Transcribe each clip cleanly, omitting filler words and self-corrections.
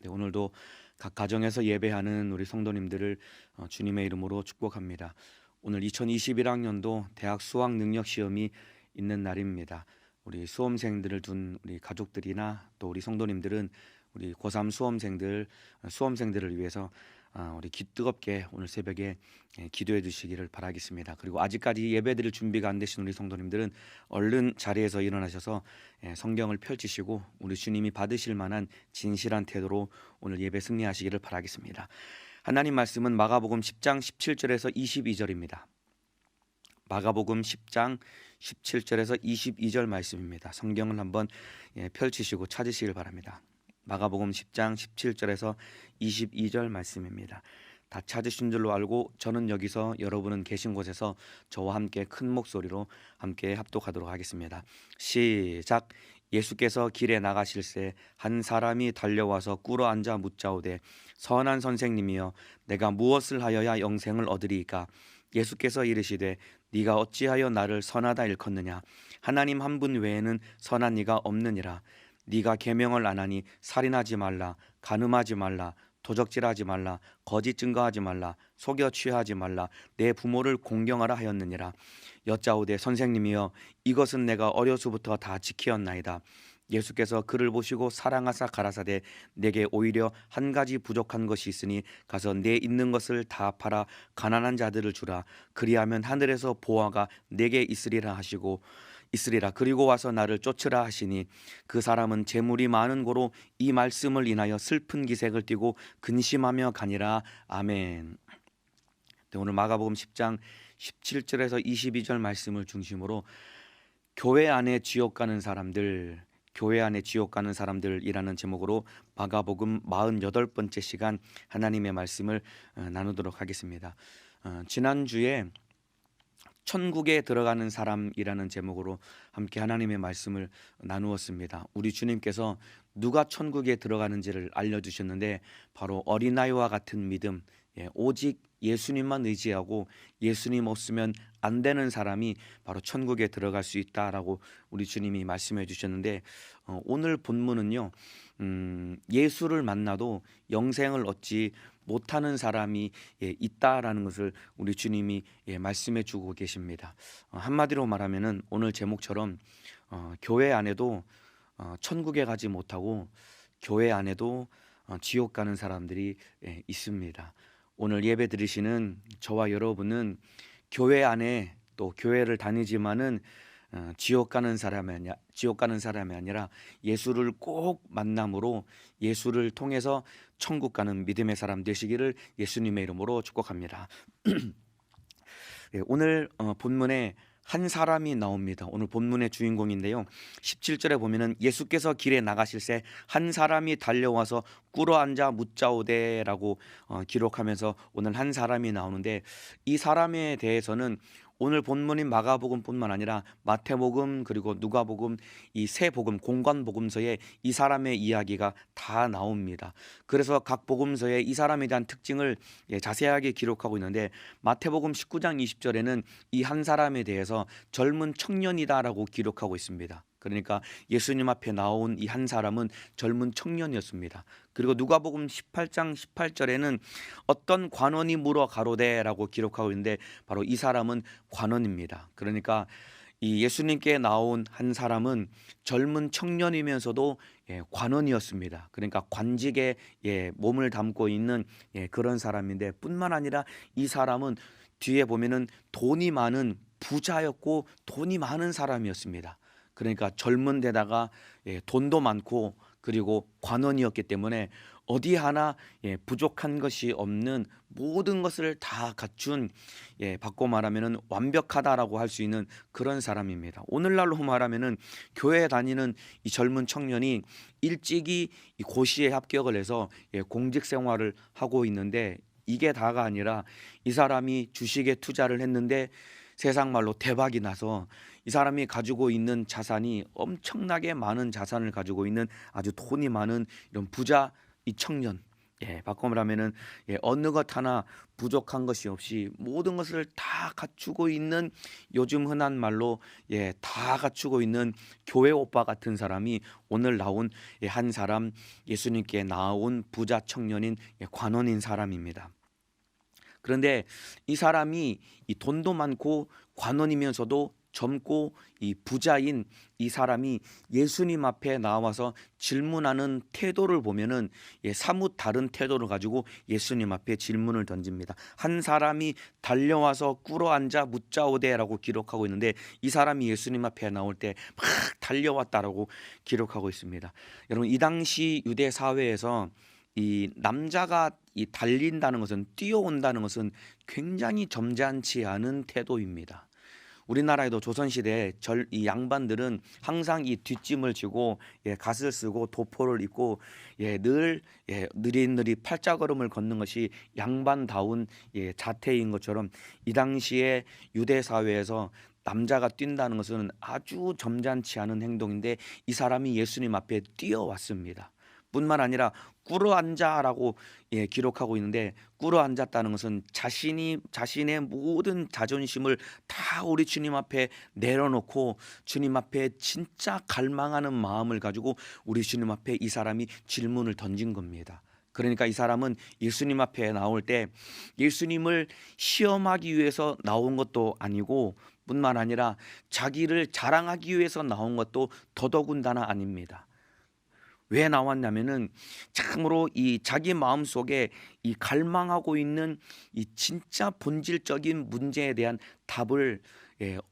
네, 오늘도 각 가정에서 예배하는 우리 성도님들을 주님의 이름으로 축복합니다. 오늘 2021학년도 대학 수학 능력 시험이 있는 날입니다. 우리 수험생들을 둔 우리 가족들이나 또 우리 성도님들은 우리 고3 수험생들을 위해서 우리 뜨겁게 오늘 새벽에 기도해 주시기를 바라겠습니다. 그리고 아직까지 예배드릴 준비가 안 되신 우리 성도님들은 얼른 자리에서 일어나셔서 성경을 펼치시고 우리 주님이 받으실 만한 진실한 태도로 오늘 예배 승리하시기를 바라겠습니다. 하나님 말씀은 마가복음 10장 17절에서 22절입니다. 마가복음 10장 17절에서 22절 말씀입니다. 성경을 한번 펼치시고 찾으시길 바랍니다. 마가복음 10장 17절에서 22절 말씀입니다. 다 찾으신 줄로 알고 저는 여기서 여러분은 계신 곳에서 저와 함께 큰 목소리로 함께 합독하도록 하겠습니다. 시작. 예수께서 길에 나가실새 한 사람이 달려와서 꿇어 앉아 묻자오되 선한 선생님이여 내가 무엇을 하여야 영생을 얻으리이까. 예수께서 이르시되 네가 어찌하여 나를 선하다 일컫느냐. 하나님 한 분 외에는 선한 이가 없느니라. 네가 계명을 안 하니 살인하지 말라, 간음하지 말라, 도적질하지 말라, 거짓 증거하지 말라, 속여 취하지 말라, 내 부모를 공경하라 하였느니라. 여짜오되 선생님이여 이것은 내가 어려서부터 다 지키었나이다. 예수께서 그를 보시고 사랑하사 가라사대 내게 오히려 한 가지 부족한 것이 있으니 가서 내 있는 것을 다 팔아 가난한 자들을 주라. 그리하면 하늘에서 보화가 내게 있으리라 하시고 있으리라. 그리고 와서 나를 쫓으라 하시니 그 사람은 재물이 많은 고로 이 말씀을 인하여 슬픈 기색을 띠고 근심하며 가니라. 아멘. 네, 오늘 마가복음 10장 17절에서 22절 말씀을 중심으로 교회 안에 지옥 가는 사람들이라는 제목으로 마가복음 48번째 시간 하나님의 말씀을 나누도록 하겠습니다. 지난주에 천국에 들어가는 사람이라는 제목으로 함께 하나님의 말씀을 나누었습니다. 우리 주님께서 누가 천국에 들어가는지를 알려주셨는데 바로 어린아이와 같은 믿음, 오직 예수님만 의지하고 예수님 없으면 안 되는 사람이 바로 천국에 들어갈 수 있다라고 우리 주님이 말씀해 주셨는데 오늘 본문은요, 예수를 만나도 영생을 얻지 못하는 사람이 있다라는 것을 우리 주님이 말씀해 주고 계십니다. 한마디로 말하면은 오늘 제목처럼 교회 안에도 천국에 가지 못하고 교회 안에도 지옥 가는 사람들이 있습니다. 오늘 예배 드리시는 저와 여러분은 교회 안에 또 교회를 다니지만은 지옥 가는 사람이 아니라 예수를 꼭 만남으로 예수를 통해서 천국 가는 믿음의 사람 되시기를 예수님의 이름으로 축복합니다. 오늘 본문에 한 사람이 나옵니다. 오늘 본문의 주인공인데요. 17절에 보면은 예수께서 길에 나가실새 한 사람이 달려와서 꿇어 앉아 묻자오되라고 기록하면서 오늘 한 사람이 나오는데 이 사람에 대해서는 오늘 본문인 마가복음뿐만 아니라 마태복음 그리고 누가복음 이 세 복음 공관복음서에 이 사람의 이야기가 다 나옵니다. 그래서 각 복음서에 이 사람에 대한 특징을 자세하게 기록하고 있는데 마태복음 19장 20절에는 이 한 사람에 대해서 젊은 청년이다라고 기록하고 있습니다. 그러니까 예수님 앞에 나온 이 한 사람은 젊은 청년이었습니다. 그리고 누가복음 18장 18절에는 어떤 관원이 물어 가로되라고 기록하고 있는데 바로 이 사람은 관원입니다. 그러니까 이 예수님께 나온 한 사람은 젊은 청년이면서도 관원이었습니다. 그러니까 관직에 몸을 담고 있는 그런 사람인데 뿐만 아니라 이 사람은 뒤에 보면은 돈이 많은 부자였고 돈이 많은 사람이었습니다. 그러니까 젊은 데다가 돈도 많고 그리고 관원이었기 때문에 어디 하나 부족한 것이 없는 모든 것을 다 갖춘 바꿔 말하면은 완벽하다라고 할 수 있는 그런 사람입니다. 오늘날로 말하면은 교회에 다니는 이 젊은 청년이 일찍이 이 고시에 합격을 해서 공직 생활을 하고 있는데 이게 다가 아니라 이 사람이 주식에 투자를 했는데 세상 말로 대박이 나서 이 사람이 가지고 있는 자산이 엄청나게 많은 자산을 가지고 있는 아주 돈이 많은 이런 부자 이 청년, 바꿔 말하면은 어느 것 하나 부족한 것이 없이 모든 것을 다 갖추고 있는, 요즘 흔한 말로 다 갖추고 있는 교회 오빠 같은 사람이 오늘 나온 한 사람, 예수님께 나온 부자 청년인 관원인 사람입니다. 그런데 이 사람이 이 돈도 많고 관원이면서도 젊고 이 부자인 이 사람이 예수님 앞에 나와서 질문하는 태도를 보면은 사뭇 다른 태도를 가지고 예수님 앞에 질문을 던집니다. 한 사람이 달려와서 꿇어앉아 묻자오되라고 기록하고 있는데, 이 사람이 예수님 앞에 나올 때 막 달려왔다라고 기록하고 있습니다. 여러분, 이 당시 유대 사회에서 이 남자가 이 달린다는 것은, 뛰어온다는 것은 굉장히 점잖지 않은 태도입니다. 우리나라에도 조선시대 이 양반들은 항상 이 뒷짐을 지고 갓을 쓰고 도포를 입고 늘 느릿느릿 팔자걸음을 걷는 것이 양반다운 자태인 것처럼, 이 당시에 유대 사회에서 남자가 뛴다는 것은 아주 점잖지 않은 행동인데, 이 사람이 예수님 앞에 뛰어왔습니다. 뿐만 아니라 꿇어앉아라고 기록하고 있는데, 꿇어앉았다는 것은 자신의 모든 자존심을 다 우리 주님 앞에 내려놓고 주님 앞에 진짜 갈망하는 마음을 가지고 우리 주님 앞에 이 사람이 질문을 던진 겁니다. 그러니까 이 사람은 예수님 앞에 나올 때 예수님을 시험하기 위해서 나온 것도 아니고, 뿐만 아니라 자기를 자랑하기 위해서 나온 것도 더더군다나 아닙니다. 왜 나왔냐면은 참으로 이 자기 마음속에 이 갈망하고 있는 이 진짜 본질적인 문제에 대한 답을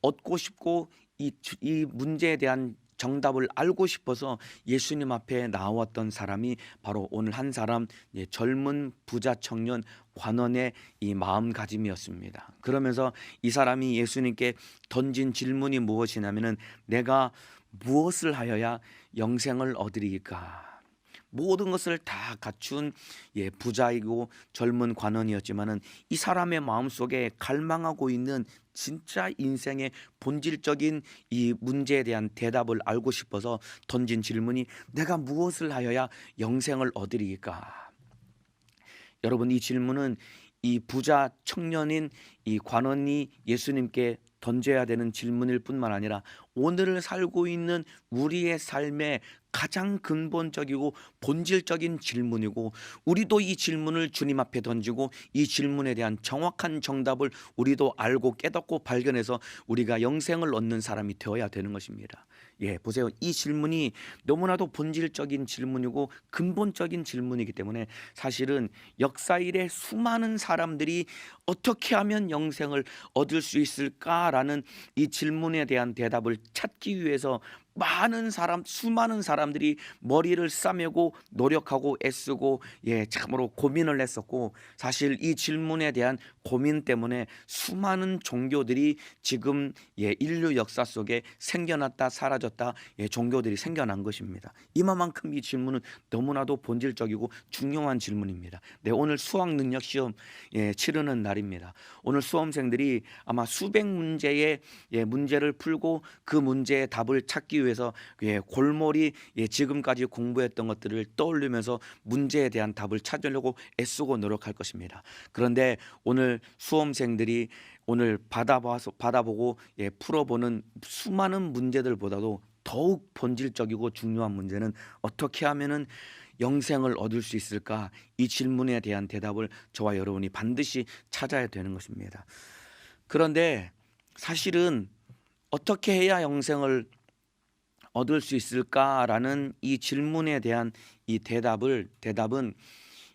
얻고 싶고, 이 문제에 대한 정답을 알고 싶어서 예수님 앞에 나왔던 사람이 바로 오늘 한 사람, 젊은 부자 청년 관원의 이 마음가짐이었습니다. 그러면서 이 사람이 예수님께 던진 질문이 무엇이냐면은, 내가 무엇을 하여야 영생을 얻으리까? 모든 것을 다 갖춘 부자이고 젊은 관원이었지만은, 이 사람의 마음속에 갈망하고 있는 진짜 인생의 본질적인 이 문제에 대한 대답을 알고 싶어서 던진 질문이, 내가 무엇을 하여야 영생을 얻으리까? 여러분, 이 질문은 이 부자 청년인 이 관원이 예수님께 던져야 되는 질문일 뿐만 아니라, 오늘을 살고 있는 우리의 삶의 가장 근본적이고 본질적인 질문이고, 우리도 이 질문을 주님 앞에 던지고 이 질문에 대한 정확한 정답을 우리도 알고 깨닫고 발견해서 우리가 영생을 얻는 사람이 되어야 되는 것입니다. 보세요. 이 질문이 너무나도 본질적인 질문이고 근본적인 질문이기 때문에, 사실은 역사일에 수많은 사람들이 어떻게 하면 영생을 얻을 수 있을까라는 이 질문에 대한 대답을 찾기 위해서 수많은 사람들이 머리를 싸매고 노력하고 애쓰고 참으로 고민을 했었고, 사실 이 질문에 대한 고민 때문에 수많은 종교들이 지금 인류 역사 속에 생겨났다 사라졌다 종교들이 생겨난 것입니다. 이만큼 이 질문은 너무나도 본질적이고 중요한 질문입니다. 오늘 수학 능력 시험 치르는 날입니다. 오늘 수험생들이 아마 수백 문제의 문제를 풀고 그 문제의 답을 찾기 위해서 골몰이 지금까지 공부했던 것들을 떠올리면서 문제에 대한 답을 찾으려고 애쓰고 노력할 것입니다. 그런데 오늘 수험생들이 오늘 받아보고 풀어보는 수많은 문제들보다도 더욱 본질적이고 중요한 문제는, 어떻게 하면은 영생을 얻을 수 있을까? 이 질문에 대한 대답을 저와 여러분이 반드시 찾아야 되는 것입니다. 그런데 사실은 어떻게 해야 영생을 얻을 수 있을까라는 이 질문에 대한 이 대답은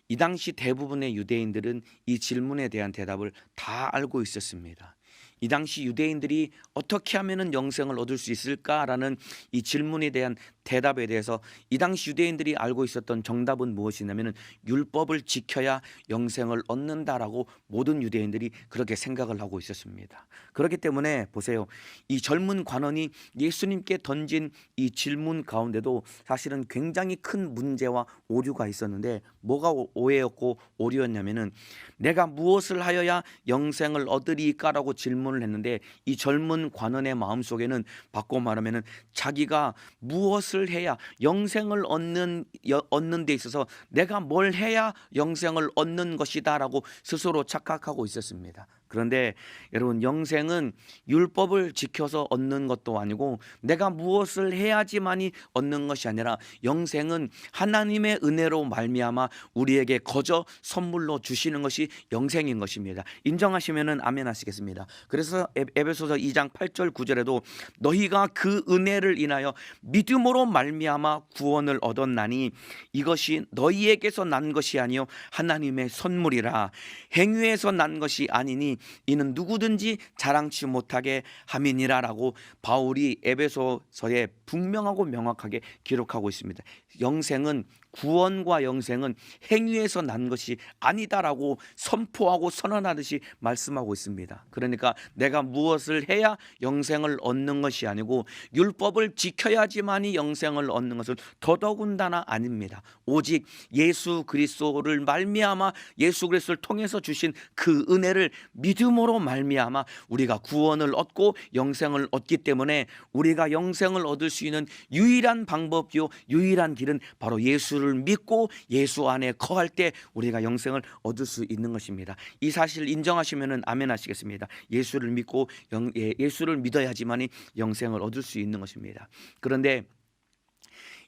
이 당시 대부분의 유대인들은 이 질문에 대한 대답을 다 알고 있었습니다. 이 당시 유대인들이 어떻게 하면은 영생을 얻을 수 있을까라는 이 질문에 대한 대답에 대해서 이 당시 유대인들이 알고 있었던 정답은 무엇이냐면은, 율법을 지켜야 영생을 얻는다라고 모든 유대인들이 그렇게 생각을 하고 있었습니다. 그렇기 때문에 보세요. 이 젊은 관원이 예수님께 던진 이 질문 가운데도 사실은 굉장히 큰 문제와 오류가 있었는데, 뭐가 오해였고 오류였냐면은, 내가 무엇을 하여야 영생을 얻으리까라고 질문을 했는데, 이 젊은 관원의 마음속에는 바꿔 말하면은 자기가 무엇을 무엇을 해야 영생을 얻는 데 있어서 내가 뭘 해야 영생을 얻는 것이다라고 스스로 착각하고 있었습니다. 그런데 여러분, 영생은 율법을 지켜서 얻는 것도 아니고 내가 무엇을 해야지만이 얻는 것이 아니라 영생은 하나님의 은혜로 말미암아 우리에게 거저 선물로 주시는 것이 영생인 것입니다. 인정하시면은 아멘 하시겠습니다. 그래서 에베소서 2장 8절 9절에도 너희가 그 은혜를 인하여 믿음으로 말미암아 구원을 얻었나니 이것이 너희에게서 난 것이 아니요 하나님의 선물이라. 행위에서 난 것이 아니니 이는 누구든지 자랑치 못하게 함이니라라고 바울이 에베소서에 분명하고 명확하게 기록하고 있습니다. 영생은, 구원과 영생은 행위에서 난 것이 아니다라고 선포하고 선언하듯이 말씀하고 있습니다. 그러니까 내가 무엇을 해야 영생을 얻는 것이 아니고 율법을 지켜야지만이 영생을 얻는 것은 더더군다나 아닙니다. 오직 예수 그리스도를 말미암아 예수 그리스도를 통해서 주신 그 은혜를 믿음으로 말미암아 우리가 구원을 얻고 영생을 얻기 때문에 우리가 영생을 얻을 수 있는 유일한 방법이요 유일한 길은 바로 예수를 믿고 예수 안에 거할 때 우리가 영생을 얻을 수 있는 것입니다. 이 사실을 인정하시면 아멘 하시겠습니다. 예수를 믿고 예수를 믿어야지만이 영생을 얻을 수 있는 것입니다. 그런데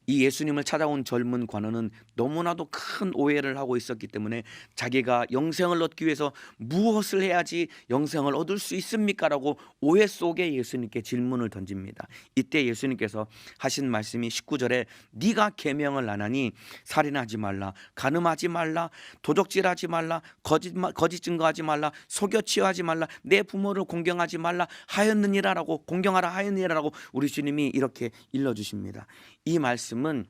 이 예수님을 찾아온 젊은 관원은 너무나도 큰 오해를 하고 있었기 때문에 자기가 영생을 얻기 위해서 무엇을 해야지 영생을 얻을 수 있습니까? 라고 오해 속에 예수님께 질문을 던집니다. 이때 예수님께서 하신 말씀이 19절에 네가 계명을 안 하니 살인하지 말라, 간음하지 말라, 도적질하지 말라, 거짓 증거하지 말라, 속여 치유하지 말라, 내 부모를 공경하지 말라 하였느니라라고, 공경하라 하였느니라라고 우리 주님이 이렇게 일러주십니다. 이 말씀은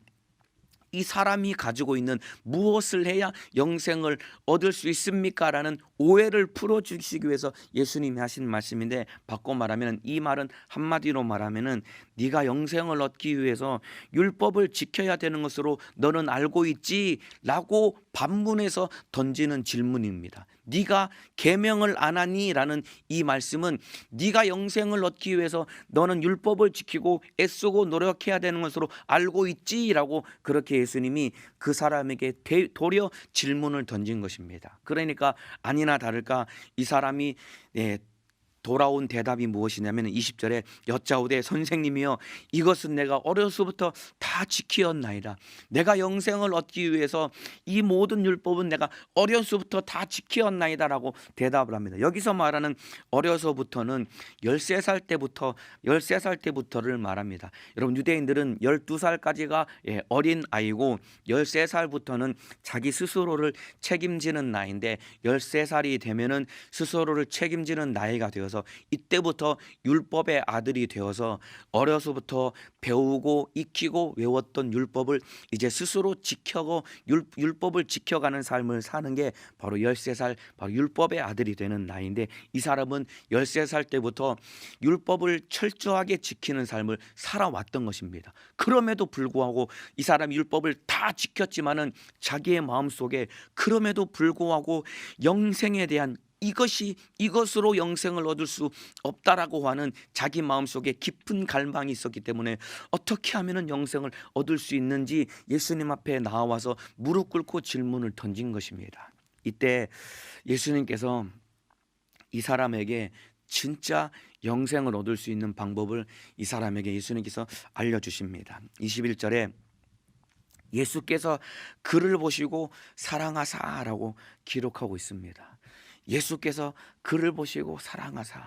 이 사람이 가지고 있는 무엇을 해야 영생을 얻을 수 있습니까? 라는 오해를 풀어주시기 위해서 예수님이 하신 말씀인데, 바꿔 말하면 이 말은 한마디로 말하면 네가 영생을 얻기 위해서 율법을 지켜야 되는 것으로 너는 알고 있지? 라고 반문해서 던지는 질문입니다. 네가 계명을 안 하니? 라는 이 말씀은 네가 영생을 얻기 위해서 너는 율법을 지키고 애쓰고 노력해야 되는 것으로 알고 있지? 라고 그렇게 예수님이 그 사람에게 도려 질문을 던진 것입니다. 그러니까 아니나 다를까 이 사람이 돌아온 대답이 무엇이냐면 20절에 여짜오되 선생님이여 이것은 내가 어려서부터 다 지키었나이다. 내가 영생을 얻기 위해서 이 모든 율법은 내가 어려서부터 다 지키었나이다 라고 대답을 합니다. 여기서 말하는 어려서부터는 13살 때부터를 말합니다. 여러분, 유대인들은 12살까지가 어린 아이고 13살부터는 자기 스스로를 책임지는 나이인데 13살이 되면은 스스로를 책임지는 나이가 되어서 이때부터 율법의 아들이 되어서 어려서부터 배우고 익히고 외웠던 율법을 이제 스스로 지켜고 율법을 지켜가는 삶을 사는 게 바로 13살, 바로 율법의 아들이 되는 나이인데, 이 사람은 13살 때부터 율법을 철저하게 지키는 삶을 살아왔던 것입니다. 그럼에도 불구하고 이 사람이 율법을 다 지켰지만은 자기의 마음속에 그럼에도 불구하고 영생에 대한 이것으로 영생을 얻을 수 없다라고 하는 자기 마음속에 깊은 갈망이 있었기 때문에 어떻게 하면 영생을 얻을 수 있는지 예수님 앞에 나와서 무릎 꿇고 질문을 던진 것입니다. 이때 예수님께서 이 사람에게 진짜 영생을 얻을 수 있는 방법을 이 사람에게 예수님께서 알려주십니다. 21절에 예수께서 그를 보시고 사랑하사라고 기록하고 있습니다. 예수께서 그를 보시고 사랑하사.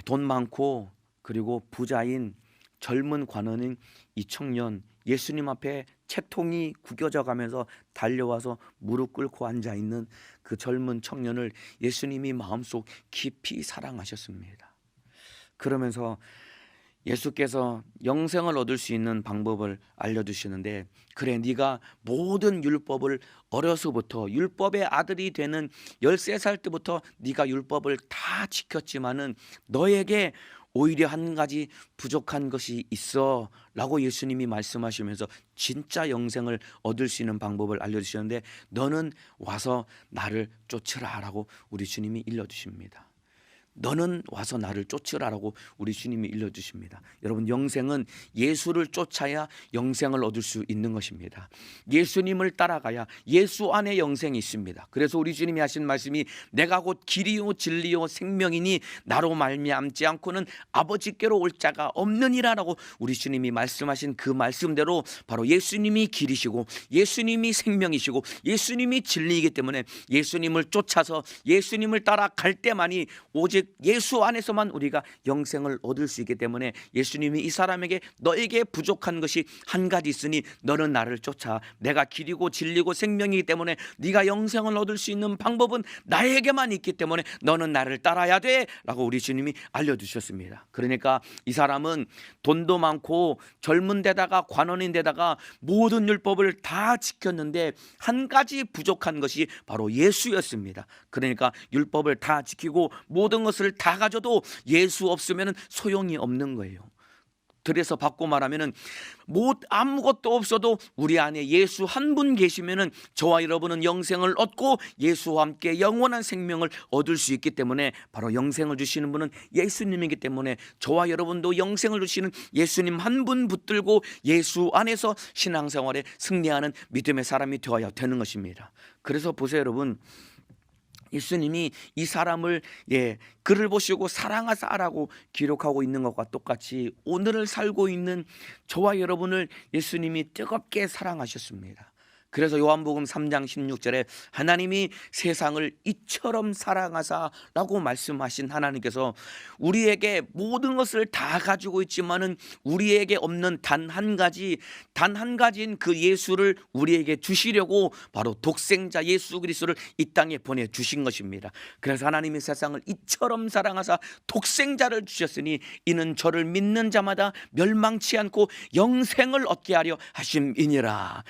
돈 많고 그리고 부자인 젊은 관원인 이 청년, 예수님 앞에 채통이 구겨져 가면서 달려와서 무릎 꿇고 앉아있는 그 젊은 청년을 예수님이 마음속 깊이 사랑하셨습니다. 그러면서 예수께서 영생을 얻을 수 있는 방법을 알려주시는데, 그래 네가 모든 율법을 어려서부터 율법의 아들이 되는 13살 때부터 네가 율법을 다 지켰지만은 너에게 오히려 한 가지 부족한 것이 있어 라고 예수님이 말씀하시면서 진짜 영생을 얻을 수 있는 방법을 알려주셨는데, 너는 와서 나를 쫓으라 라고 우리 주님이 일러주십니다. 너는 와서 나를 쫓으라라고 우리 주님이 일러주십니다. 여러분, 영생은 예수를 쫓아야 영생을 얻을 수 있는 것입니다. 예수님을 따라가야 예수 안에 영생이 있습니다. 그래서 우리 주님이 하신 말씀이 내가 곧 길이요 진리요 생명이니 나로 말미암지 않고는 아버지께로 올 자가 없느니라라고 우리 주님이 말씀하신 그 말씀대로 바로 예수님이 길이시고 예수님이 생명이시고 예수님이 진리이기 때문에 예수님을 쫓아서 예수님을 따라 갈 때만이 오직 예수 안에서만 우리가 영생을 얻을 수 있기 때문에 예수님이 이 사람에게 너에게 부족한 것이 한 가지 있으니 너는 나를 쫓아. 내가 길이고 진리고 생명이기 때문에 네가 영생을 얻을 수 있는 방법은 나에게만 있기 때문에 너는 나를 따라야 돼 라고 우리 주님이 알려주셨습니다. 그러니까 이 사람은 돈도 많고 젊은 데다가 관원인데다가 모든 율법을 다 지켰는데 한 가지 부족한 것이 바로 예수였습니다. 그러니까 율법을 다 지키고 모든 것을 다 가져도 예수 없으면 소용이 없는 거예요. 그래서 바꿔 말하면은 아무것도 없어도 우리 안에 예수 한 분 계시면은 저와 여러분은 영생을 얻고 예수와 함께 영원한 생명을 얻을 수 있기 때문에 바로 영생을 주시는 분은 예수님이기 때문에 저와 여러분도 영생을 주시는 예수님 한 분 붙들고 예수 안에서 신앙생활에 승리하는 믿음의 사람이 되어야 되는 것입니다. 그래서 보세요, 여러분. 예수님이 이 사람을 그를 보시고 사랑하사라고 기록하고 있는 것과 똑같이 오늘을 살고 있는 저와 여러분을 예수님이 뜨겁게 사랑하셨습니다. 그래서 요한복음 3장 16절에 하나님이 세상을 이처럼 사랑하사라고 말씀하신 하나님께서 우리에게 모든 것을 다 가지고 있지만은 우리에게 없는 단 한 가지인 그 예수를 우리에게 주시려고 바로 독생자 예수 그리스도를 이 땅에 보내주신 것입니다. 그래서 하나님이 세상을 이처럼 사랑하사 독생자를 주셨으니 이는 저를 믿는 자마다 멸망치 않고 영생을 얻게 하려 하심이니라.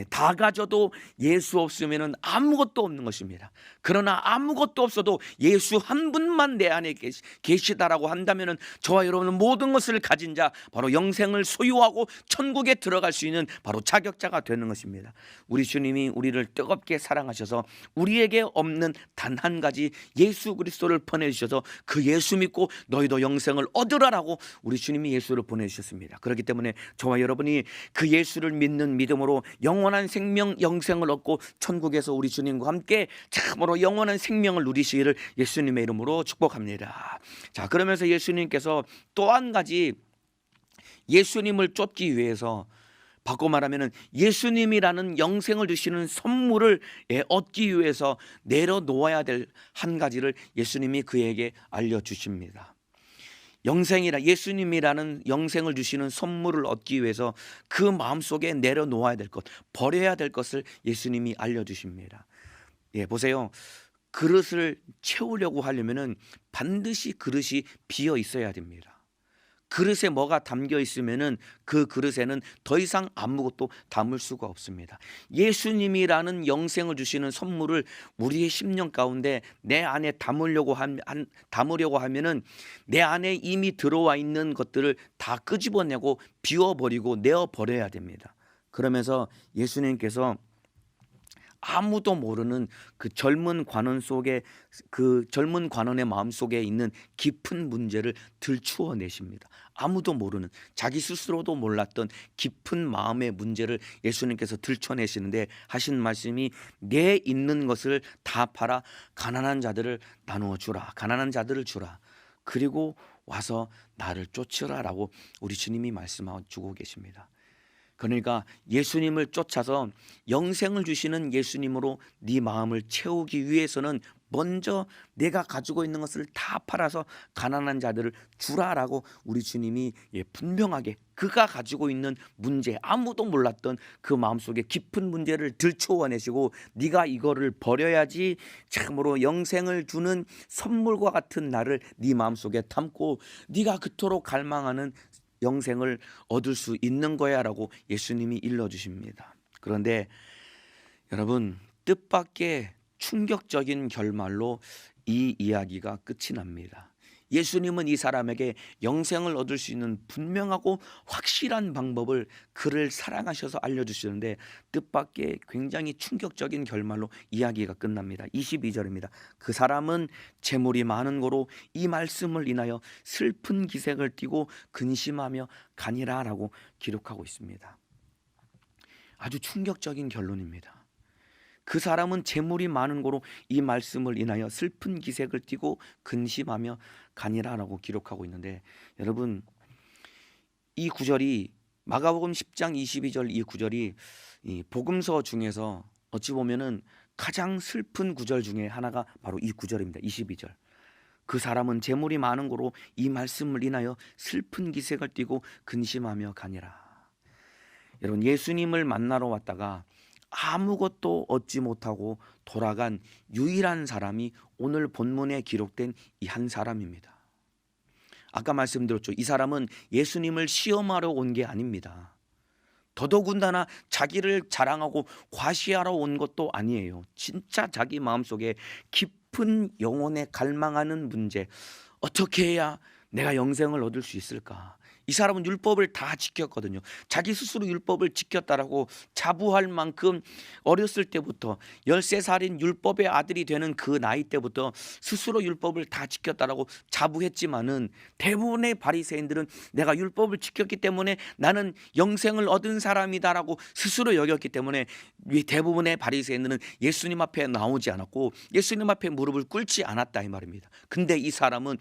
다 가져도 예수 없으면 아무것도 없는 것입니다. 그러나 아무것도 없어도 예수 한 분만 내 안에 계시다라고 한다면 저와 여러분은 모든 것을 가진 자, 바로 영생을 소유하고 천국에 들어갈 수 있는 바로 자격자가 되는 것입니다. 우리 주님이 우리를 뜨겁게 사랑하셔서 우리에게 없는 단 한 가지 예수 그리스도를 보내주셔서 그 예수 믿고 너희도 영생을 얻으라라고 우리 주님이 예수를 보내주셨습니다. 그렇기 때문에 저와 여러분이 그 예수를 믿는 믿음으로 영원한 생명 영생을 얻고 천국에서 우리 주님과 함께 참으로 영원한 생명을 누리시기를 예수님의 이름으로 축복합니다. 자, 그러면서 예수님께서 또 한 가지 예수님을 쫓기 위해서 바꿔 말하면 예수님이라는 영생을 주시는 선물을 얻기 위해서 내려놓아야 될 한 가지를 예수님이 그에게 알려주십니다. 영생이라 예수님이라는 영생을 주시는 선물을 얻기 위해서 그 마음속에 내려놓아야 될 것, 버려야 될 것을 예수님이 알려주십니다. 보세요. 그릇을 채우려고 하려면 반드시 그릇이 비어 있어야 됩니다. 그릇에 뭐가 담겨 있으면은 그 그릇에는 더 이상 아무것도 담을 수가 없습니다. 예수님이라는 영생을 주시는 선물을 우리의 심령 가운데 내 안에 담으려고 하면은 내 안에 이미 들어와 있는 것들을 다 끄집어내고 비워버리고 내어버려야 됩니다. 그러면서 예수님께서 아무도 모르는 그 젊은 관원 속에 그 젊은 관원의 마음 속에 있는 깊은 문제를 들추어 내십니다. 아무도 모르는 자기 스스로도 몰랐던 깊은 마음의 문제를 예수님께서 들춰내시는데 하신 말씀이 내 있는 것을 다 팔아 가난한 자들을 나누어 주라. 가난한 자들을 주라. 그리고 와서 나를 쫓으라라고 우리 주님이 말씀하고 주고 계십니다. 그러니까 예수님을 쫓아서 영생을 주시는 예수님으로 네 마음을 채우기 위해서는 먼저 내가 가지고 있는 것을 다 팔아서 가난한 자들을 주라라고 우리 주님이 분명하게 그가 가지고 있는 문제, 아무도 몰랐던 그 마음속에 깊은 문제를 들춰내시고 네가 이거를 버려야지 참으로 영생을 주는 선물과 같은 나를 네 마음속에 담고 네가 그토록 갈망하는 영생을 얻을 수 있는 거야 라고 예수님이 일러주십니다. 그런데 여러분, 뜻밖의 충격적인 결말로 이 이야기가 끝이 납니다. 예수님은 이 사람에게 영생을 얻을 수 있는 분명하고 확실한 방법을 그를 사랑하셔서 알려주시는데, 뜻밖의 굉장히 충격적인 결말로 이야기가 끝납니다. 22절입니다. 그 사람은 재물이 많은 고로 이 말씀을 인하여 슬픈 기색을 띠고 근심하며 가니라 라고 기록하고 있습니다. 아주 충격적인 결론입니다. 그 사람은 재물이 많은 고로 이 말씀을 인하여 슬픈 기색을 띠고 근심하며 가니라라고 기록하고 있는데, 여러분, 이 구절이 마가복음 10장 22절 이 구절이 이 복음서 중에서 어찌 보면은 가장 슬픈 구절 중에 하나가 바로 이 구절입니다. 22절. 그 사람은 재물이 많은 고로 이 말씀을 인하여 슬픈 기색을 띠고 근심하며 가니라. 여러분, 예수님을 만나러 왔다가 아무것도 얻지 못하고 돌아간 유일한 사람이 오늘 본문에 기록된 이 한 사람입니다. 아까 말씀드렸죠. 이 사람은 예수님을 시험하러 온 게 아닙니다. 더더군다나 자기를 자랑하고 과시하러 온 것도 아니에요. 진짜 자기 마음속에 깊은 영혼에 갈망하는 문제, 어떻게 해야 내가 영생을 얻을 수 있을까? 이 사람은 율법을 다 지켰거든요. 자기 스스로 율법을 지켰다라고 자부할 만큼 어렸을 때부터 13살인 율법의 아들이 되는 그 나이 때부터 스스로 율법을 다 지켰다라고 자부했지만은, 대부분의 바리새인들은 내가 율법을 지켰기 때문에 나는 영생을 얻은 사람이다라고 스스로 여겼기 때문에 대부분의 바리새인들은 예수님 앞에 나오지 않았고 예수님 앞에 무릎을 꿇지 않았다 이 말입니다. 근데 이 사람은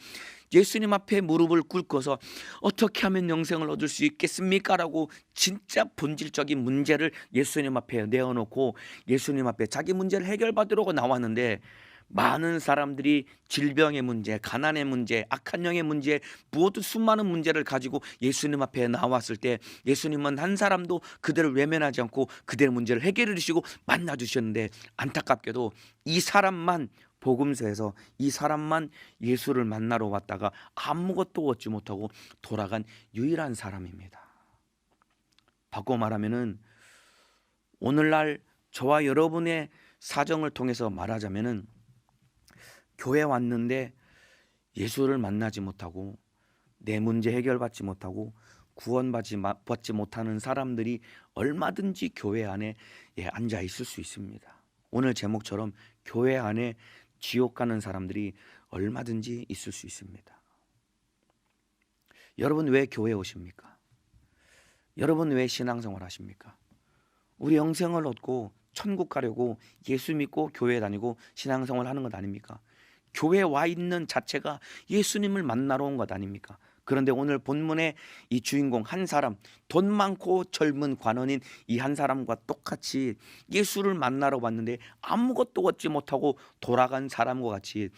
예수님 앞에 무릎을 꿇고서 어떻게 하면 영생을 얻을 수 있겠습니까? 라고 진짜 본질적인 문제를 예수님 앞에 내어놓고 예수님 앞에 자기 문제를 해결받으려고 나왔는데, 많은 사람들이 질병의 문제, 가난의 문제, 악한 영의 문제, 모두 수많은 문제를 가지고 예수님 앞에 나왔을 때 예수님은 한 사람도 그들을 외면하지 않고 그들의 문제를 해결해 주시고 만나 주셨는데, 안타깝게도 이 사람만, 복음서에서 이 사람만 예수를 만나러 왔다가 아무것도 얻지 못하고 돌아간 유일한 사람입니다. 바꿔 말하면은 오늘날 저와 여러분의 사정을 통해서 말하자면은, 교회 왔는데 예수를 만나지 못하고 내 문제 해결받지 못하고 구원받지 못하는 사람들이 얼마든지 교회 안에 앉아 있을 수 있습니다. 오늘 제목처럼 교회 안에 지옥 가는 사람들이 얼마든지 있을 수 있습니다. 여러분, 왜 교회에 오십니까? 여러분, 왜 신앙생활 하십니까? 우리 영생을 얻고 천국 가려고 예수 믿고 교회 다니고 신앙생활 하는 것 아닙니까? 교회에 와 있는 자체가 예수님을 만나러 온 것 아닙니까? 그런데 오늘 본문의 이 주인공 한 사람, 돈 많고 젊은 관원인 이 한 사람과 똑같이 예수를 만나러 왔는데 아무것도 얻지 못하고 돌아간 사람과 같이,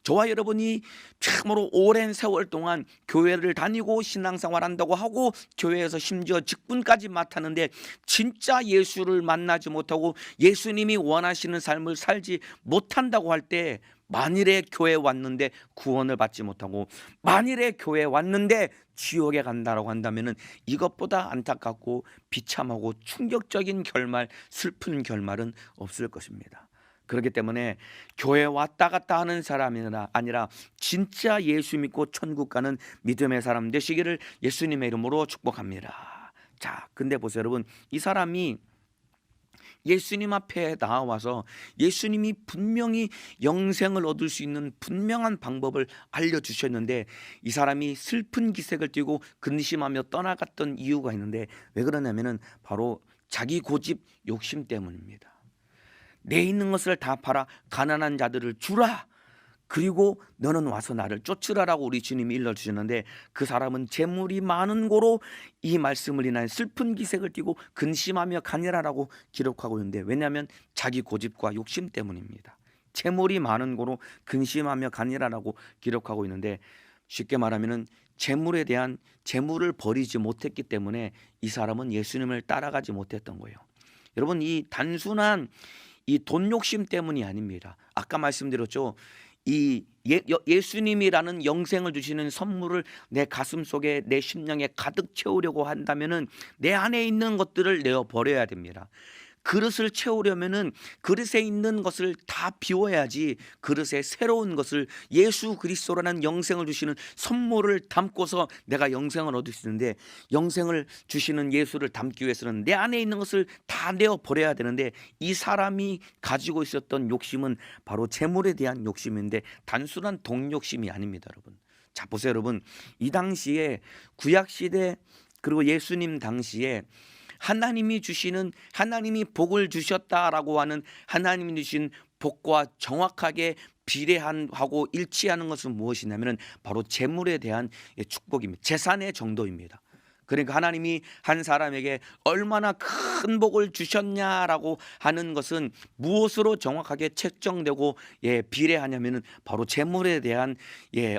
저와 여러분이 참으로 오랜 세월 동안 교회를 다니고 신앙생활 한다고 하고 교회에서 심지어 직분까지 맡았는데 진짜 예수를 만나지 못하고 예수님이 원하시는 삶을 살지 못한다고 할 때, 만일에 교회에 왔는데 구원을 받지 못하고 만일에 교회에 왔는데 지옥에 간다라고 한다면은 이것보다 안타깝고 비참하고 충격적인 결말, 슬픈 결말은 없을 것입니다. 그렇기 때문에 교회에 왔다 갔다 하는 사람이 아니라 진짜 예수 믿고 천국 가는 믿음의 사람 되시기를 예수님의 이름으로 축복합니다. 자, 근데 보세요 여러분, 이 사람이 예수님 앞에 나와서 예수님이 분명히 영생을 얻을 수 있는 분명한 방법을 알려주셨는데, 이 사람이 슬픈 기색을 띠고 근심하며 떠나갔던 이유가 있는데, 왜 그러냐면은 바로 자기 고집 욕심 때문입니다. 내 있는 것을 다 팔아 가난한 자들을 주라, 그리고 너는 와서 나를 쫓으라라고 우리 주님이 일러주셨는데, 그 사람은 재물이 많은 고로 이 말씀을 인하여 슬픈 기색을 띠고 근심하며 가니라라고 기록하고 있는데, 왜냐하면 자기 고집과 욕심 때문입니다. 재물이 많은 고로 근심하며 가니라라고 기록하고 있는데, 쉽게 말하면 재물에 대한 재물을 버리지 못했기 때문에 이 사람은 예수님을 따라가지 못했던 거예요. 여러분, 이 단순한 이 돈 욕심 때문이 아닙니다. 아까 말씀드렸죠. 이 예수님이라는 영생을 주시는 선물을 내 가슴 속에, 내 심령에 가득 채우려고 한다면은 내 안에 있는 것들을 내어 버려야 됩니다. 그릇을 채우려면은 그릇에 있는 것을 다 비워야지 그릇에 새로운 것을, 예수 그리스도라는 영생을 주시는 선물을 담고서 내가 영생을 얻을 수 있는데, 영생을 주시는 예수를 담기 위해서는 내 안에 있는 것을 다 내어 버려야 되는데, 이 사람이 가지고 있었던 욕심은 바로 재물에 대한 욕심인데 단순한 돈 욕심이 아닙니다, 여러분. 자, 보세요, 여러분. 이 당시에 구약시대, 그리고 예수님 당시에 하나님이 주시는, 하나님이 복을 주셨다라고 하는 하나님이 주신 복과 정확하게 비례하고 일치하는 것은 무엇이냐면 바로 재물에 대한 축복입니다. 재산의 정도입니다. 그러니까 하나님이 한 사람에게 얼마나 큰 복을 주셨냐라고 하는 것은 무엇으로 정확하게 책정되고 비례하냐면은 바로 재물에 대한,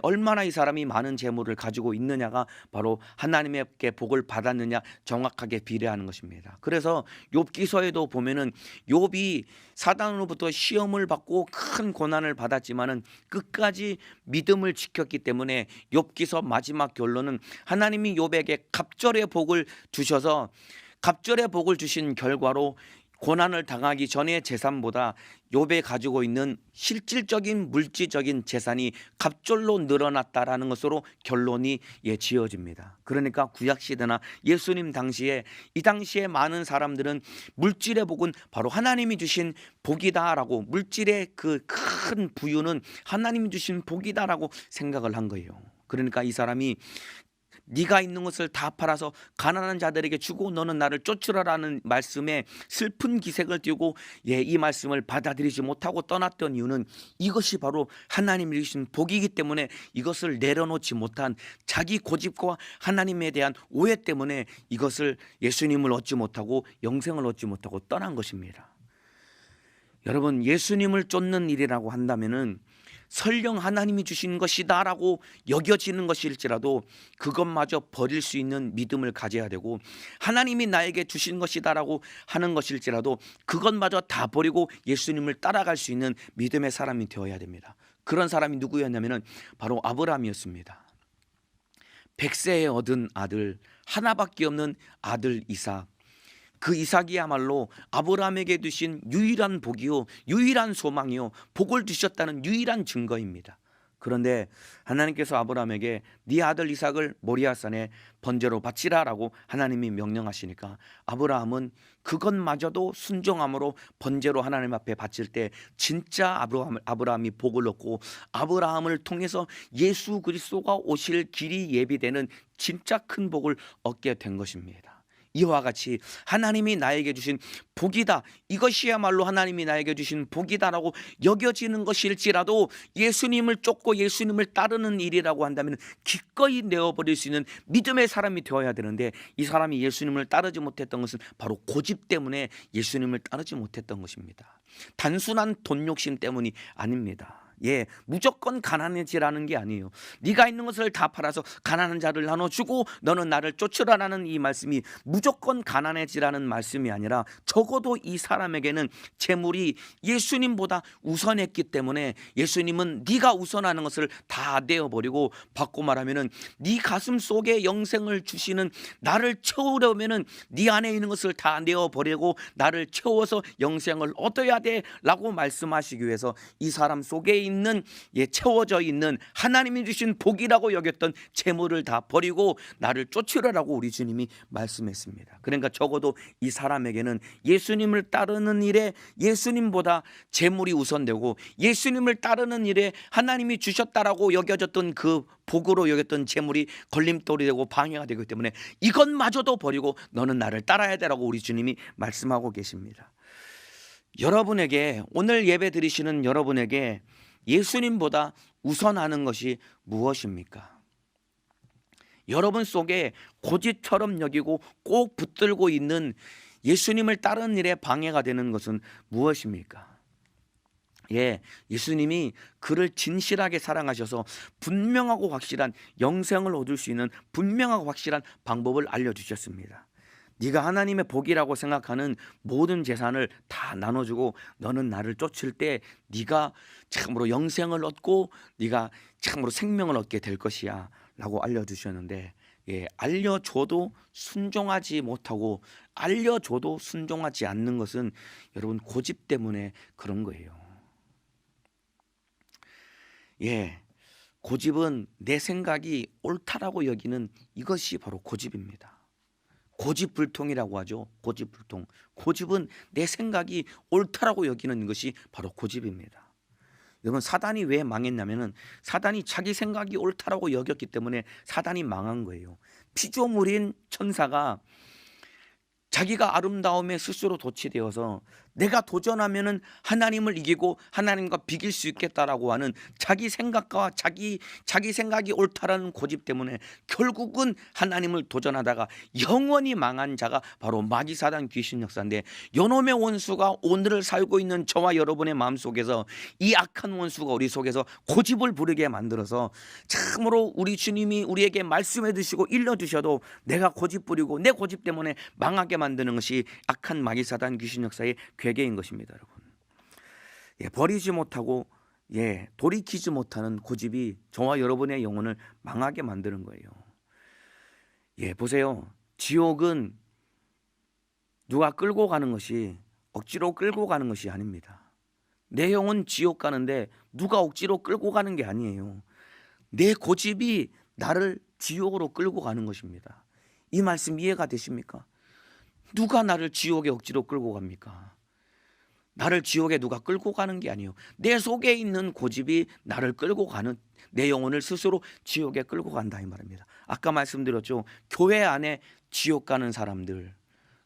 얼마나 이 사람이 많은 재물을 가지고 있느냐가 바로 하나님께 복을 받았느냐 정확하게 비례하는 것입니다. 그래서 욥기서에도 보면은 욥이 사단으로부터 시험을 받고 큰 고난을 받았지만은 끝까지 믿음을 지켰기 때문에 욥기서 마지막 결론은 하나님이 욥에게 갑절의 복을 주셔서, 갑절의 복을 주신 결과로 고난을 당하기 전의 재산보다 욥이 가지고 있는 실질적인 물질적인 재산이 갑절로 늘어났다라는 것으로 결론이 지어집니다. 그러니까 구약시대나 예수님 당시에, 이 당시에 많은 사람들은 물질의 복은 바로 하나님이 주신 복이다라고, 물질의 그 큰 부유는 하나님이 주신 복이다라고 생각을 한 거예요. 그러니까 이 사람이 네가 있는 것을 다 팔아서 가난한 자들에게 주고 너는 나를 쫓으라라는 말씀에 슬픈 기색을 띠고 이 말씀을 받아들이지 못하고 떠났던 이유는 이것이 바로 하나님이 주신 복이기 때문에 이것을 내려놓지 못한 자기 고집과 하나님에 대한 오해 때문에 이것을, 예수님을 얻지 못하고 영생을 얻지 못하고 떠난 것입니다. 여러분, 예수님을 쫓는 일이라고 한다면은 설령 하나님이 주신 것이다라고 여겨지는 것일지라도 그것마저 버릴 수 있는 믿음을 가져야 되고, 하나님이 나에게 주신 것이다라고 하는 것일지라도 그것마저 다 버리고 예수님을 따라갈 수 있는 믿음의 사람이 되어야 됩니다. 그런 사람이 누구였냐면 바로 아브라함이었습니다. 100세에 얻은 아들, 하나밖에 없는 아들 이삭. 그 이삭이야말로 아브라함에게 주신 유일한 복이요, 유일한 소망이요, 복을 주셨다는 유일한 증거입니다. 그런데 하나님께서 아브라함에게 네 아들 이삭을 모리아산에 번제로 바치라라고 하나님이 명령하시니까 아브라함은 그것마저도 순종함으로 번제로 하나님 앞에 바칠 때 진짜 아브라함이 복을 얻고, 아브라함을 통해서 예수 그리스도가 오실 길이 예비되는 진짜 큰 복을 얻게 된 것입니다. 이와 같이 하나님이 나에게 주신 복이다, 이것이야말로 하나님이 나에게 주신 복이다라고 여겨지는 것일지라도 예수님을 쫓고 예수님을 따르는 일이라고 한다면 기꺼이 내어버릴 수 있는 믿음의 사람이 되어야 되는데, 이 사람이 예수님을 따르지 못했던 것은 바로 고집 때문에 예수님을 따르지 못했던 것입니다. 단순한 돈 욕심 때문이 아닙니다. 무조건 가난해지라는 게 아니에요. 네가 있는 것을 다 팔아서 가난한 자를 나눠주고 너는 나를 쫓으라라는 이 말씀이 무조건 가난해지라는 말씀이 아니라, 적어도 이 사람에게는 재물이 예수님보다 우선했기 때문에 예수님은 네가 우선하는 것을 다 내어버리고, 바꿔 말하면은 네 가슴 속에 영생을 주시는 나를 채우려면은 네 안에 있는 것을 다 내어버리고 나를 채워서 영생을 얻어야 돼 라고 말씀하시기 위해서 이 사람 속에 있는, 채워져 있는 하나님이 주신 복이라고 여겼던 재물을 다 버리고 나를 쫓으라라고 우리 주님이 말씀했습니다. 그러니까 적어도 이 사람에게는 예수님을 따르는 일에 예수님보다 재물이 우선되고, 예수님을 따르는 일에 하나님이 주셨다라고 여겨졌던 그 복으로 여겼던 재물이 걸림돌이 되고 방해가 되기 때문에 이것마저도 버리고 너는 나를 따라야 되라고 우리 주님이 말씀하고 계십니다. 여러분에게, 오늘 예배 드리시는 여러분에게 예수님보다 우선하는 것이 무엇입니까? 여러분 속에 고집처럼 여기고 꼭 붙들고 있는 예수님을 따르는 일에 방해가 되는 것은 무엇입니까? 예수님이 그를 진실하게 사랑하셔서 분명하고 확실한 영생을 얻을 수 있는 분명하고 확실한 방법을 알려주셨습니다. 네가 하나님의 복이라고 생각하는 모든 재산을 다 나눠주고 너는 나를 쫓을 때 네가 참으로 영생을 얻고 네가 참으로 생명을 얻게 될 것이야 라고 알려주셨는데, 알려줘도 순종하지 못하고 알려줘도 순종하지 않는 것은 여러분 고집 때문에 그런 거예요. 고집은 내 생각이 옳다라고 여기는 이것이 바로 고집입니다. 고집불통이라고 하죠. 고집불통. 고집은 내 생각이 옳다라고 여기는 것이 바로 고집입니다. 여러분, 사단이 왜 망했냐면은 사단이 자기 생각이 옳다라고 여겼기 때문에 사단이 망한 거예요. 피조물인 천사가 자기가 아름다움에 스스로 도취되어서 내가 도전하면은 하나님을 이기고 하나님과 비길 수 있겠다라고 하는 자기 생각과 자기 생각이 옳다라는 고집 때문에 결국은 하나님을 도전하다가 영원히 망한 자가 바로 마귀사단 귀신 역사인데, 요놈의 원수가 오늘을 살고 있는 저와 여러분의 마음속에서 이 악한 원수가 우리 속에서 고집을 부르게 만들어서 참으로 우리 주님이 우리에게 말씀해 주시고 일러 주셔도 내가 고집 부리고 내 고집 때문에 망하게 만드는 것이 악한 마귀사단 귀신 역사의 괴계인 것입니다, 여러분. 버리지 못하고 돌이키지 못하는 고집이 저와 여러분의 영혼을 망하게 만드는 거예요. 보세요. 지옥은 누가 끌고 가는 것이, 억지로 끌고 가는 것이 아닙니다. 내 영혼 지옥 가는데 누가 억지로 끌고 가는 게 아니에요. 내 고집이 나를 지옥으로 끌고 가는 것입니다. 이 말씀 이해가 되십니까? 누가 나를 지옥에 억지로 끌고 갑니까? 나를 지옥에 누가 끌고 가는 게 아니에요. 내 속에 있는 고집이 나를 끌고 가는, 내 영혼을 스스로 지옥에 끌고 간다 이 말입니다. 아까 말씀드렸죠. 교회 안에 지옥 가는 사람들,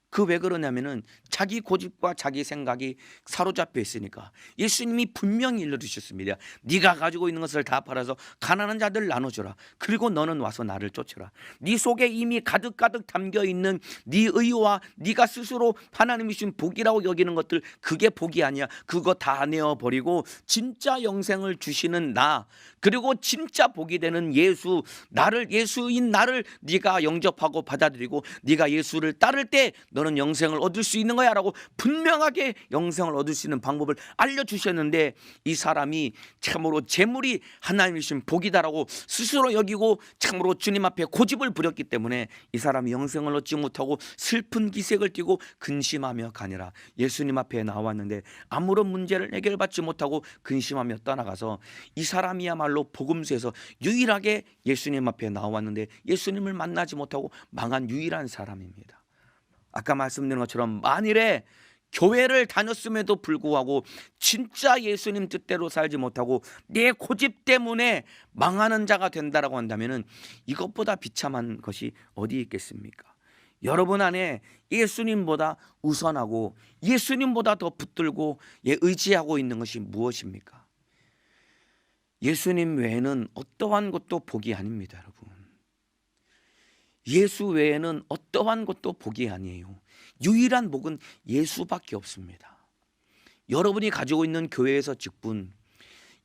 그 왜 그러냐면은 자기 고집과 자기 생각이 사로잡혀 있으니까. 예수님이 분명히 일러주셨습니다. 네가 가지고 있는 것을 다 팔아서 가난한 자들 나눠주라. 그리고 너는 와서 나를 쫓으라. 네 속에 이미 가득가득 담겨있는 네 의와 네가 스스로 하나님이 주신 복이라고 여기는 것들, 그게 복이 아니야. 그거 다 내어버리고 진짜 영생을 주시는 나, 그리고 진짜 복이 되는 예수, 나를, 예수인 나를 네가 영접하고 받아들이고 네가 예수를 따를 때 너는 영생을 얻을 수 있는 거야 라고 분명하게 영생을 얻을 수 있는 방법을 알려주셨는데, 이 사람이 참으로 재물이 하나님이 주신 복이다라고 스스로 여기고 참으로 주님 앞에 고집을 부렸기 때문에 이 사람이 영생을 얻지 못하고 슬픈 기색을 띠고 근심하며 가니라. 예수님 앞에 나왔는데 아무런 문제를 해결받지 못하고 근심하며 떠나가서, 이 사람이야말로 복음서에서 유일하게 예수님 앞에 나왔는데 예수님을 만나지 못하고 망한 유일한 사람입니다. 아까 말씀드린 것처럼 만일에 교회를 다녔음에도 불구하고 진짜 예수님 뜻대로 살지 못하고 내 고집 때문에 망하는 자가 된다라고 한다면은 이것보다 비참한 것이 어디 있겠습니까? 여러분 안에 예수님보다 우선하고 예수님보다 더 붙들고 의지하고 있는 것이 무엇입니까? 예수님 외에는 어떠한 것도 복이 아닙니다, 여러분. 예수 외에는 어떠한 것도 복이 아니에요. 유일한 복은 예수밖에 없습니다. 여러분이 가지고 있는 교회에서 직분,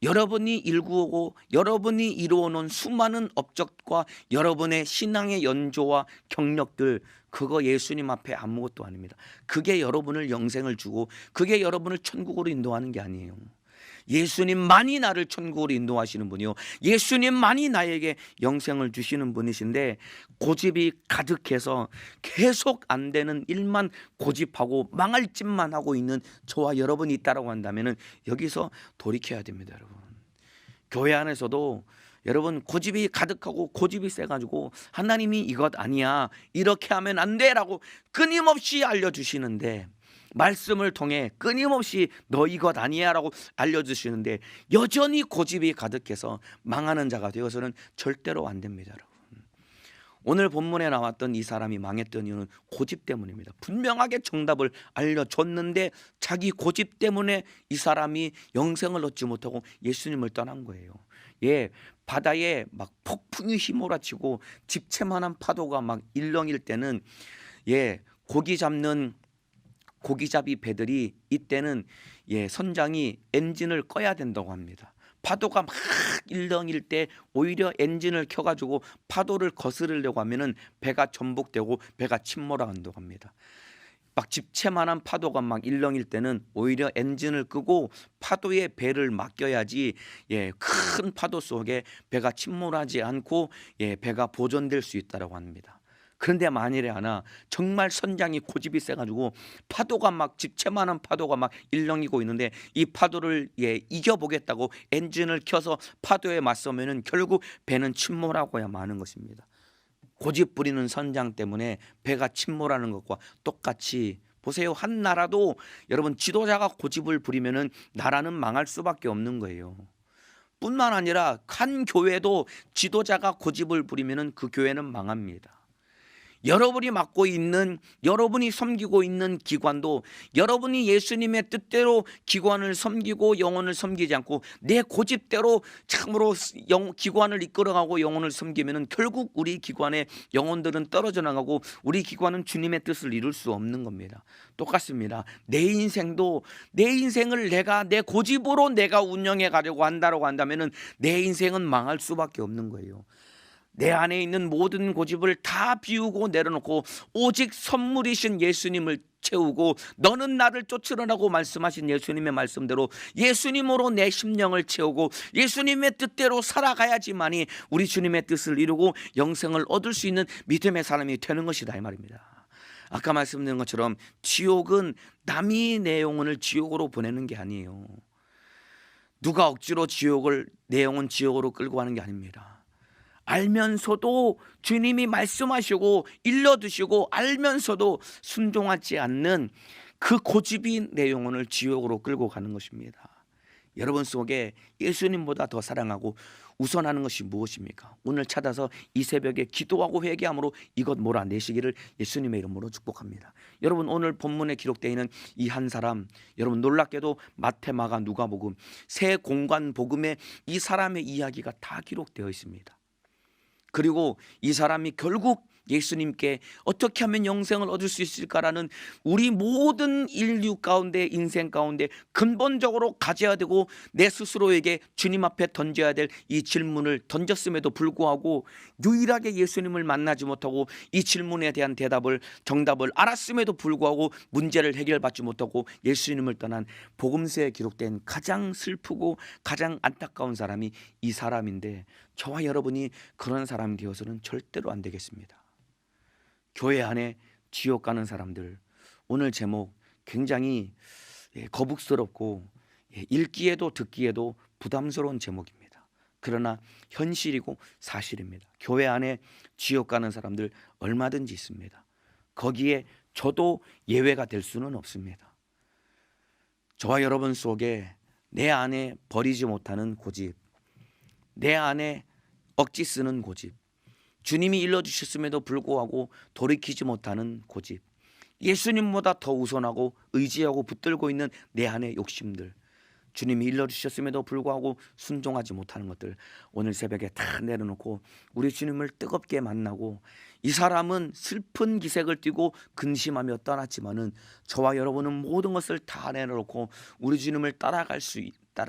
여러분이 일구고 여러분이 이루어놓은 수많은 업적과 여러분의 신앙의 연조와 경력들, 그거 예수님 앞에 아무것도 아닙니다. 그게 여러분을 영생을 주고 그게 여러분을 천국으로 인도하는 게 아니에요. 예수님만이 나를 천국으로 인도하시는 분이요, 예수님만이 나에게 영생을 주시는 분이신데, 고집이 가득해서 계속 안 되는 일만 고집하고 망할 짓만 하고 있는 저와 여러분이 있다라고 한다면 여기서 돌이켜야 됩니다, 여러분. 교회 안에서도 여러분 고집이 가득하고 고집이 세가지고 하나님이 이것 아니야, 이렇게 하면 안 돼라고 끊임없이 알려주시는데, 말씀을 통해 끊임없이 너 이것 아니야 라고 알려주시는데 여전히 고집이 가득해서 망하는 자가 되어서는 절대로 안 됩니다, 여러분. 오늘 본문에 나왔던 이 사람이 망했던 이유는 고집 때문입니다. 분명하게 정답을 알려줬는데 자기 고집 때문에 이 사람이 영생을 얻지 못하고 예수님을 떠난 거예요. 바다에 막 폭풍이 휘몰아치고 집채만한 파도가 막 일렁일 때는 고기잡이 배들이 이때는 선장이 엔진을 꺼야 된다고 합니다. 파도가 막 일렁일 때 오히려 엔진을 켜가지고 파도를 거스르려고 하면은 배가 전복되고 배가 침몰한다고 합니다. 막 집채만한 파도가 막 일렁일 때는 오히려 엔진을 끄고 파도에 배를 맡겨야지 큰 파도 속에 배가 침몰하지 않고 배가 보존될 수 있다라고 합니다. 그런데 만일에 하나 정말 선장이 고집이 세가지고 파도가 막 집채만한 파도가 막 일렁이고 있는데 이 파도를 이겨보겠다고 엔진을 켜서 파도에 맞서면은 결국 배는 침몰하고야 마는 것입니다. 고집 부리는 선장 때문에 배가 침몰하는 것과 똑같이 보세요. 한 나라도 여러분 지도자가 고집을 부리면은 나라는 망할 수밖에 없는 거예요. 뿐만 아니라 한 교회도 지도자가 고집을 부리면은 그 교회는 망합니다. 여러분이 맡고 있는, 여러분이 섬기고 있는 기관도 여러분이 예수님의 뜻대로 기관을 섬기고 영혼을 섬기지 않고 내 고집대로 참으로 기관을 이끌어가고 영혼을 섬기면 결국 우리 기관의 영혼들은 떨어져 나가고 우리 기관은 주님의 뜻을 이룰 수 없는 겁니다. 똑같습니다. 내 인생도 내 인생을 내가 내 고집으로 내가 운영해 가려고 한다고 한다면 내 인생은 망할 수밖에 없는 거예요. 내 안에 있는 모든 고집을 다 비우고 내려놓고 오직 선물이신 예수님을 채우고 너는 나를 쫓으라고 말씀하신 예수님의 말씀대로 예수님으로 내 심령을 채우고 예수님의 뜻대로 살아가야지만이 우리 주님의 뜻을 이루고 영생을 얻을 수 있는 믿음의 사람이 되는 것이다 이 말입니다. 아까 말씀드린 것처럼 지옥은 남이 내 영혼을 지옥으로 보내는 게 아니에요. 누가 억지로 내 영혼 지옥으로 끌고 가는 게 아닙니다. 알면서도 주님이 말씀하시고 일러두시고 알면서도 순종하지 않는 그 고집이 내 영혼을 지옥으로 끌고 가는 것입니다. 여러분 속에 예수님보다 더 사랑하고 우선하는 것이 무엇입니까? 오늘 찾아서 이 새벽에 기도하고 회개함으로 이것 몰아내시기를 예수님의 이름으로 축복합니다. 여러분 오늘 본문에 기록되어 있는 이 한 사람, 여러분 놀랍게도 마태, 마가, 누가복음 세 공관 복음에 이 사람의 이야기가 다 기록되어 있습니다. 그리고 이 사람이 결국 예수님께 어떻게 하면 영생을 얻을 수 있을까라는 우리 모든 인류 가운데 인생 가운데 근본적으로 가져야 되고 내 스스로에게 주님 앞에 던져야 될 이 질문을 던졌음에도 불구하고 유일하게 예수님을 만나지 못하고 이 질문에 대한 정답을 알았음에도 불구하고 문제를 해결받지 못하고 예수님을 떠난 복음서에 기록된 가장 슬프고 가장 안타까운 사람이 이 사람인데 저와 여러분이 그런 사람이 되어서는 절대로 안 되겠습니다. 교회 안에 지옥 가는 사람들, 오늘 제목 굉장히 거북스럽고 읽기에도 듣기에도 부담스러운 제목입니다. 그러나 현실이고 사실입니다. 교회 안에 지옥 가는 사람들 얼마든지 있습니다. 거기에 저도 예외가 될 수는 없습니다. 저와 여러분 속에 내 안에 버리지 못하는 고집, 내 안에 억지 쓰는 고집, 주님이 일러주셨음에도 불구하고 돌이키지 못하는 고집, 예수님보다 더 우선하고 의지하고 붙들고 있는 내 안의 욕심들, 주님이 일러주셨음에도 불구하고 순종하지 못하는 것들 오늘 새벽에 다 내려놓고 우리 주님을 뜨겁게 만나고 이 사람은 슬픈 기색을 띠고 근심하며 떠났지만은 저와 여러분은 모든 것을 다 내려놓고 우리 주님을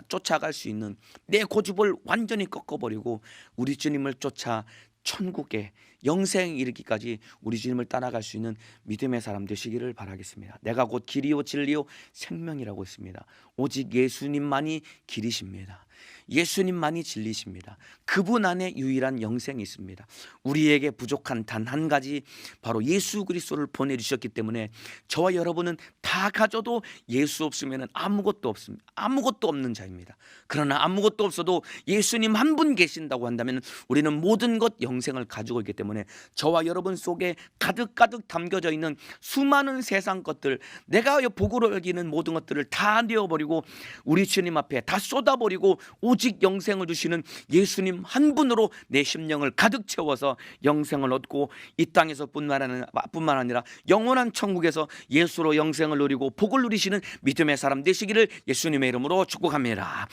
쫓아갈 수 있는 내 고집을 완전히 꺾어버리고 우리 주님을 쫓아 천국에 영생 이르기까지 우리 주님을 따라갈 수 있는 믿음의 사람 되시기를 바라겠습니다. 내가 곧 길이요 진리요 생명이라고 했습니다. 오직 예수님만이 길이십니다. 예수님만이 진리십니다. 그분 안에 유일한 영생이 있습니다. 우리에게 부족한 단 한 가지 바로 예수 그리스도를 보내주셨기 때문에 저와 여러분은 다 가져도 예수 없으면 아무것도 없습니다. 아무것도 없는 자입니다. 그러나 아무것도 없어도 예수님 한 분 계신다고 한다면 우리는 모든 것 영생을 가지고 있기 때문에 저와 여러분 속에 가득가득 담겨져 있는 수많은 세상 것들, 내가 복으로 여기는 모든 것들을 다 내어버리고 우리 주님 앞에 다 쏟아버리고 오직 영생을 주시는 예수님 한 분으로 내 심령을 가득 채워서 영생을 얻고 이 땅에서 뿐만 아니라 영원한 천국에서 예수로 영생을 누리고 복을 누리시는 믿음의 사람 되시기를 예수님의 이름으로 축복합니다.